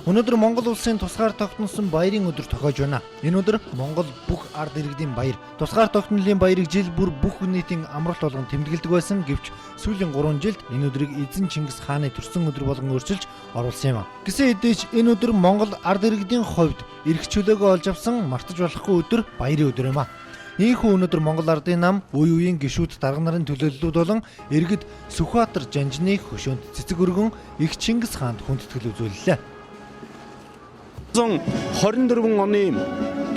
Өнөөдөр Монгол улсын тусгаар тогтносон баярын өдөр тохиож байна. Энэ өдөр Монгол бүх ард иргэдийн баяр. Тусгаар тогтнолын баярыг жил бүр бүх нийтийн амралт болгон тэмдэглэдэг байсан гэвч сүүлийн 3 жилд энэ өдрийг эзэн Чингис хааны төрсөн өдөр болгон өөрчилж оруулсан юм. Гэсэн хэдий ч энэ өдөр Монгол ард иргэдийн хувьд эрх чөлөөгөө олж авсан мартаж болохгүй өдөр баярын өдөр юм а. Ийхүү өнөөдөр Монгол ардын нам, үе үеийн гишүүд дарга нарын төлөөллүүд болон иргэд Сүхбаатар Жанжны хөшөөнд цэцэг өргөн их Чингис хаанд хүндэтгэл үзүүллээ. 24 оны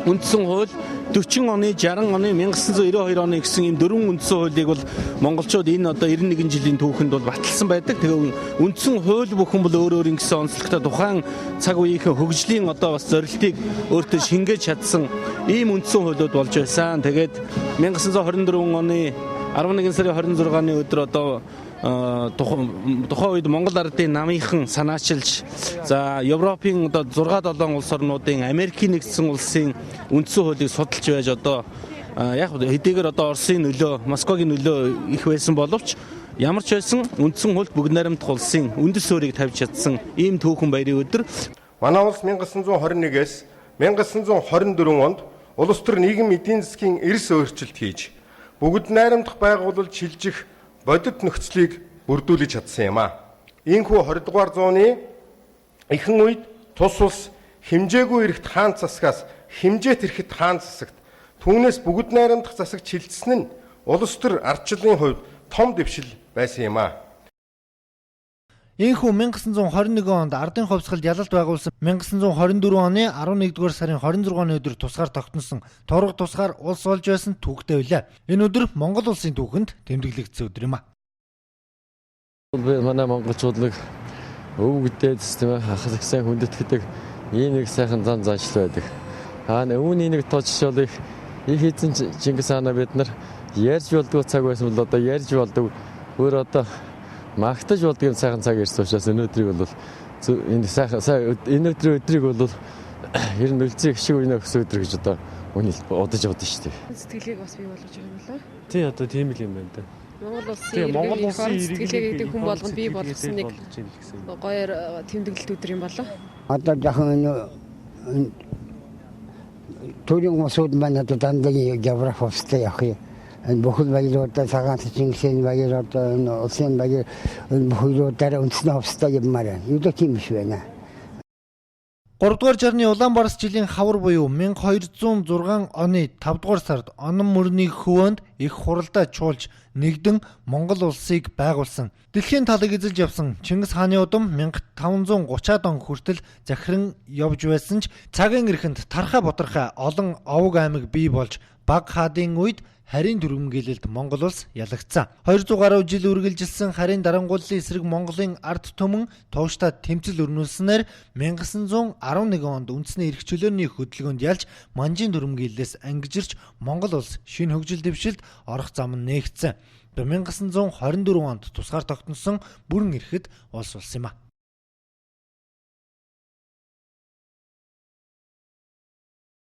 үндсэн хууль, 40 оны, 60 оны, 1992 оны гэсэн ийм дөрвөн үндсэн хуулийг бол монголчууд энэ одоо 91 жилийн түүхэнд бол баталсан байдаг. Тэгээ үндсэн хууль бүхэн бол өөр ингэсэн онцлогтой тухайн цаг үеийнхээ хөгжлийн одоо бас зорилтыг өөртөө шингээж чадсан ийм үндсэн хуулиуд болж байсан. Тэгээд 1924 оны 11 сарын 26-ны өдөр одоо тухайн үед Монгол ардын намынхан санаачилж за Европын одоо 6-7 улс орнуудын Америкийн нэгдсэн улсын үндсэн хуулийг судалж байж одоо яг хэдийгээр одоо Оросын нөлөө, Москвагийн нөлөө их байсан боловч ямар ч байсан үндсэн хуульд бүгд найрамдах улсын үндэс суурийг тавьж чадсан ийм түүхэн баярын өдөр. Манай улс 1921-ээс 1924 онд улс төр нийгэм эдийн засгийн эрс өөрчлөлт хийж бүгд найрамдах байгуулалт шилжих бодит нөхцөлийг бүрдүүлж чадсан юм а. Ийхүү 20 дугаар зууны ихэнх үед тус улс хэмжээгүй эрэхт хаан засгаас хэмжээт эрэхт хаан засагт түүнээс бүгд найрамдах засагт шилжсэн нь улс төр ардчлалын хувьд том дэвшил байсан юм а. Ийхүү 1921 онд ардын хувьсгалд ялалт байгуулсан 1924 оны 11-р сарын 26-ны өдөр тусгаар тогтносон торгог тусгаар улс олж байсан түүхтэй байлаа. Энэ өдөр Монгол улсын түүхэнд тэмдэглэгдсэн өдөр юм а. Манай монголчууд нэг өвгдээд систем хахад их сайн хүндэтгдэг ийм нэг сайхан зан заншил байдаг. Үүний нэг тооцоолыг их эзэн Чингис хаана бид нар ярьж болдгоо цаг байсан бол одоо ярьж болдог өөр одоо магтаж болдгийн сайхан цаг ирсэн учраас өнөөдрийг бол энэ сайхан энэ өдрийг бол ер нь үлцэг шиг үеийн өсө өдөр гэж одоо үнэлж бодож байгаа шүү дээ. Сэтгэлгээг бас бий болгож байгаа юм болоо. Тий одоо тийм л юм байна да. Монгол улсын сэтгэлгээгээд хүн болгонд бий болгосон нэг гоёор тэмдэглэлт өдөр юм болоо. Одоо дахин төрийн хүмүүсүүд маань одоо дандаа географиустай явах юм. Бүхэл баяруудаа цагаан Чингисийн баяр одоо улсын баяр бүхэлдээ үндэсний хувьстай юмараа. Юу ч тийм биш байна. 3 дугаар жарны Улаанбаатар жилийн хавар буюу 1206 оны 5 дугаар сард онон мөрний хөвөөнд их хуралдаа чуулж нэгдэн Монгол улсыг байгуулсан. Дэлхийн талыг эзэлж явсан Чингис хааны удам 1530-аад он хүртэл захиран явж байсан ч цагийн эрхэнд тархаа боторхой олон овог аймаг бий болж баг хаадын үед харийн дүрмгийлэлд Монгол улс ялагдсан. 200 гаруй жил үргэлжилсэн харийн дарангууллын эсрэг Монголын ард түмэн тууштай тэмцэл өрнүүлснээр 1911 онд үндэсний эрх чөлөөний хөдөлгөөнд ялж манжийн дүрмгийллээс ангижирч Монгол улс шинэ хөгжил дэвшилд орох зам нь нээгдсэн. 1924 онд тусгаар тогтносон бүрэн эрхэд улс болсон юм а.